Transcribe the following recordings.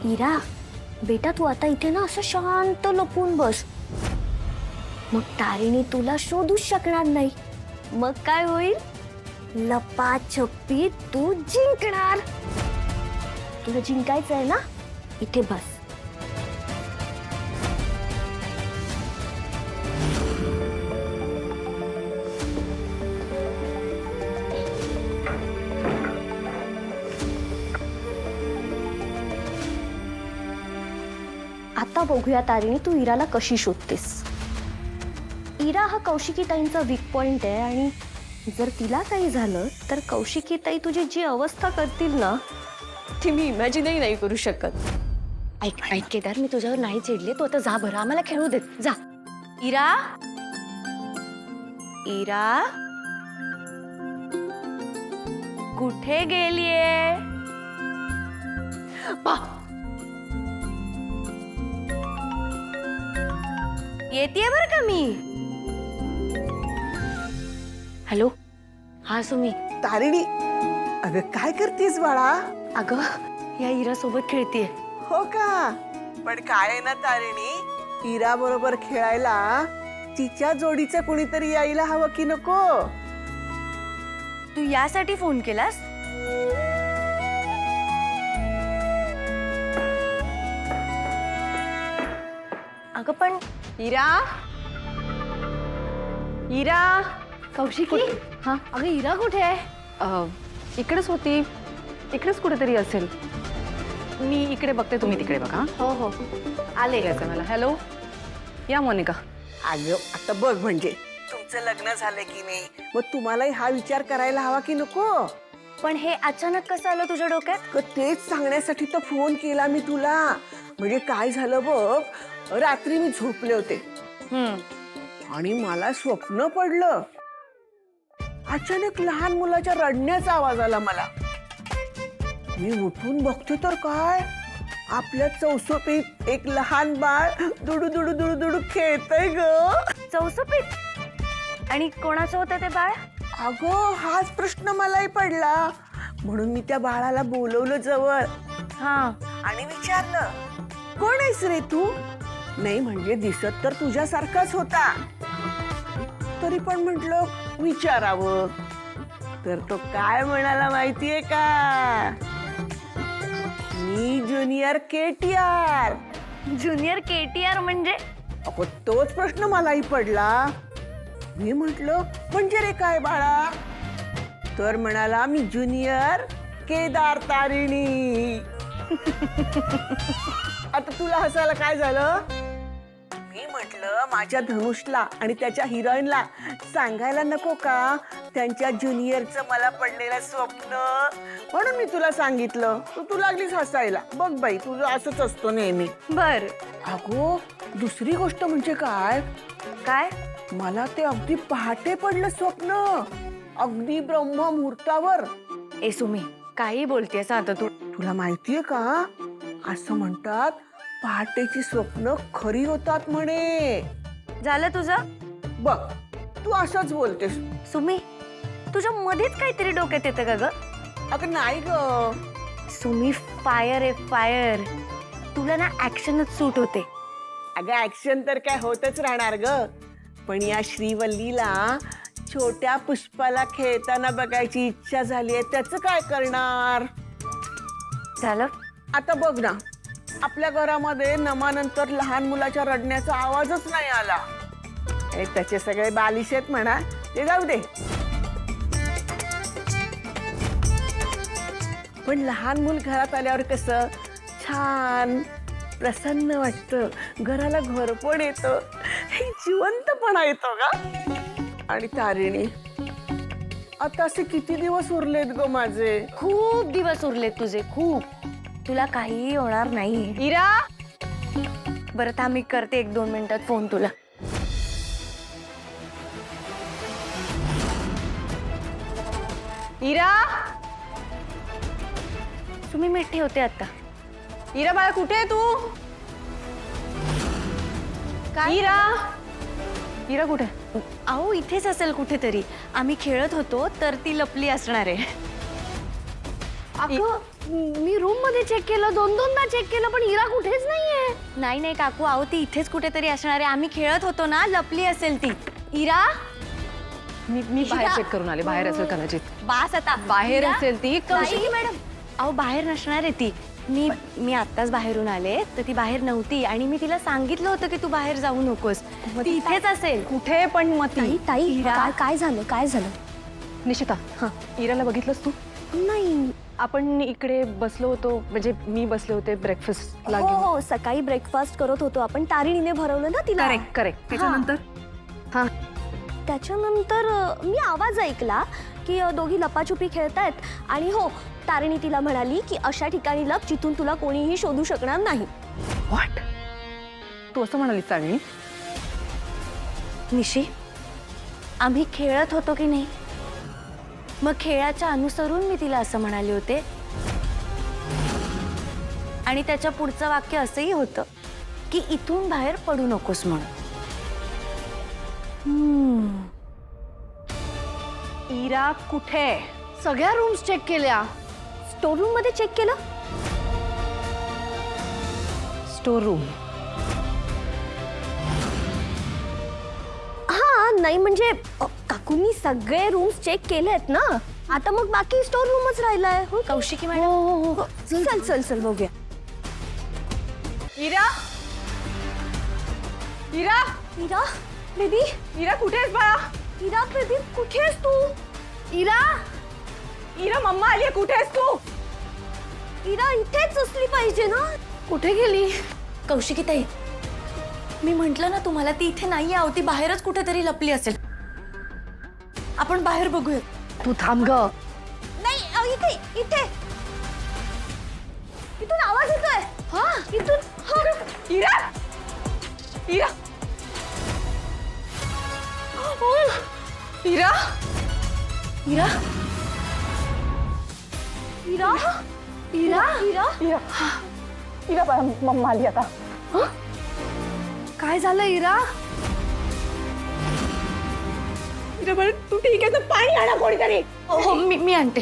इरा बेटा तू आता इथे ना असं शांत लपून बस. मग तारिणी तुला शोधूच शकणार नाही. मग काय होईल? लपाछपी तू जिंकणार. तुला जिंकायचं आहे ना, इथे बस. आता बघूया तारिणी तू इराला कशी शोधतेस. इरा हा कौशिकीताईंचा वीक पॉइंट आहे आणि जर तिला काही झालं तर कौशिकीताई तुझी जी अवस्था करतील ना ती मी इमॅजिनही नाही करू शकत. ऐक ऐक केदार, मी तुझ्यावर नाही चिडले. तू आता जा बरं, आम्हाला खेळू देत. जा. इरा इरा कुठे गेलीये? येतेय बरं का मी. हॅलो. हा सुमी. तारिणी, अगं काय करतेस बाळा? अगं या इरा सोबत खेळतीये. हो का? पण काय आहे ना तारिणी, इरा बरोबर खेळायला तिच्या जोडीचं कोणीतरी यायला हवं की नको? तू यासाठी फोन केलास? अगं पण इरा, इरा. कौशिकी. हा अगं इरा कुठे आहे? इकडेच होती, इकडेच कुठेतरी असेल. मी इकडे बघते, तुम्ही तिकडे बघा. हो हो आले. यायचं मला. हॅलो, या मोनिका. अगं आता बघ, म्हणजे तुमचं लग्न झालं की नाही, मग तुम्हालाही हा विचार करायला हवा की नको? पण हे अचानक कसं आलं तुझ्या डोक्यात? तेच सांगण्यासाठी तर फोन केला मी तुला. म्हणजे काय झालं बघ, रात्री मी झोपले होते आणि मला स्वप्न पडलं. अचानक लहान मुलाच्या रडण्याचा आवाज आला मला. मी उठून बघते तर काय, आपल्या चौसोपीत एक लहान बाळ दुडू दुडू दुडू दुडू खेळतय ग. चौसपीत? आणि कोणाचं होतं ते बाळ? अगं हाच प्रश्न मलाही पडला. म्हणून मी त्या बाळाला बोलवलं जवळ हा आणि विचारलं, कोण आहेस रे तू? नाही म्हणजे दिसत तर तुझ्यासारखाच होता, तरी पण म्हटलं विचारावं. तर तो काय म्हणाला माहितीये का? मी ज्युनियर केटीआर. ज्युनियर केटीआर म्हणजे? अगं तोच प्रश्न मलाही पडला. मी म्हटलं म्हणजे रे काय बाळा? तर म्हणाला मी ज्युनियर केदार तारिणी. आता तुला हसायला काय झालं? मी म्हटलं माझ्या धनुषला आणि त्याच्या हिरोईनला सांगायला नको का त्यांच्या ज्युनियरचं मला पडलेलं स्वप्न? म्हणून मी तुला सांगितलं. तू लागलीस हसायला. बघ बाई, तुझं असंच असतं नेहमी. बर. अगो दुसरी गोष्ट म्हणजे काय, काय? मला ते अगदी पहाटे पडलं स्वप्न, अगदी ब्रह्म मुहूर्तावर. ए सुमी, काही बोलतेस आता तू? तुला माहितीये का, असं म्हणतात पहाटेची स्वप्न खरी होतात म्हणे. झालं तुझं? बघ तू असंच बोलतेस. सुमी, तुझ्या मध्येच काहीतरी डोक्यात येतं का ग? अगं नाही ग. सुमी, फायर आहे फायर. तुला ना ऍक्शनच सूट होते. अगं ऍक्शन तर काय होतच राहणार ग, पण या श्रीवल्लीला छोट्या पुष्पाला खेळताना बघायची इच्छा झालीये. त्याचं काय करणार? झालं? आता बघ ना, आपल्या घरामध्ये नमानंतर लहान मुलाच्या रडण्याचा आवाजच नाही आला. आणि त्याचे सगळे बालिश आहेत म्हणा, ते जाऊ दे. पण लहान मूल घरात आल्यावर कसं छान प्रसन्न वाटतं, घराला घरपण येतं, जिवंतपणा येतो का. आणि तारिणी, आता असे किती दिवस उरलेत ग माझे? खूप दिवस उरलेत तुझे, खूप. तुला काहीही होणार नाही. इरा. बरं थांब, मी करते 1-2 मिनिटात फोन तुला. इरा. तुम्ही मिठी होते आता. इरा बाळा, कुठे आहे तू? काय? इरा. इरा कुठे? अहो इथेच असेल कुठेतरी. आम्ही खेळत होतो तर ती लपली असणार आहे. अगं मी रूम मध्ये चेक केलं, दोनदा चेक केलं, पण इरा कुठेच नाहीये. नाही नाही काकू, अहो ती इथेच कुठेतरी असणार आहे. आम्ही खेळत होतो ना, लपली असेल ती. इरा मी बाहेर चेक करून आले, बाहेर असेल कदाचित. बास आता. बाहेर इरा? असेल ती. कौशिकी मॅडम, अहो बाहेर नसणार आहे ती. मी आत्ताच बाहेरून आले तर ती बाहेर नव्हती आणि मी तिला सांगितलं होतं की तू बाहेर जाऊ नकोस. ती इथेच असेल. कुठे पण मती. ताई काय झालं? निशिता, हां. इराला बघितलंस तू? नाही. आपण इकडे बसलो होतो, म्हणजे मी बसले होते ब्रेकफास्टला घेऊन. हो, सकाळी ब्रेकफास्ट करत होतो आपण. तारिणीने भरवलं ना तिला. करेक्ट. त्याच्यानंतर? हां. त्याच्यानंतर मी आवाज ऐकला की दोघी लपाछुपी खेळतायत आणि हो, तारिणी तिला म्हणाली की अशा ठिकाणी लप जिथून तुला कोणीही शोधू शकणार नाही. व्हॉट? तू असं म्हणालीस तारिणी? निशी, आम्ही खेळत होतो की नाही, मग खेळाच्या अनुसरून मी तिला असं म्हणाले होते. आणि त्याच्या पुढचं वाक्य असंही होतं की इथून बाहेर पडू नकोस म्हणून. इरा कुठे? सगळ्या रूम्स चेक केल्या. स्टोर रूम मध्ये चेक केलं. Store room? हा नाही म्हणजे काकूंनी सगळे रूम्स चेक केलेत ना, आता मग बाकी स्टोर रूमच राहिलाय. हो कौशिकी मॅडम, चल बघूया. इरा इरा बेबी, इरा कुठे आहेस बाळा? इरा बेबी कुठे आहेस तू? इरा मम्मा आली, कुठे आहेस तू? इरा इथेच असली पाहिजे ना. कुठे गेली? कौशिकी ताई, मी म्हंटल ना तुम्हाला, ती इथे नाहीये. अहो ती बाहेरच कुठेतरी लपली असेल. आपण बाहेर बघूया. तू थांब ग. नाही अहो, इथे इथून आवाज येतोय. हा इथून. इरा इरा इरा इरा इरा इरा इरा इरा इरा बाळा, मम्मा आली आता. काय झालं इरा? इरा बाळा, तू ठीक आहे ना? पाणी आणा कोणीतरी. हो मी आणते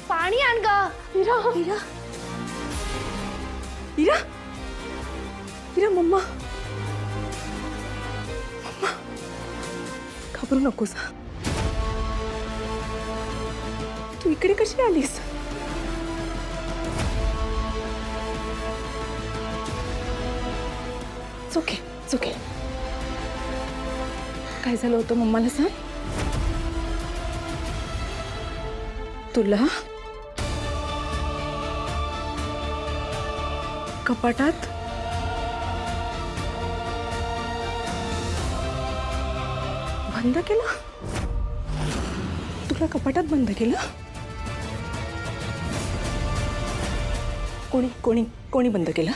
पाणी आण ग. इरा इरा इरा इरा मम्मा घाबरू नकोस. तू इकडे कशी आलीस? चुके काय झालं होतं मम्माला सांग. तुला कपाटात बंद केलं? तुला कपाटात बंद केलं? कोणी बंद केलं?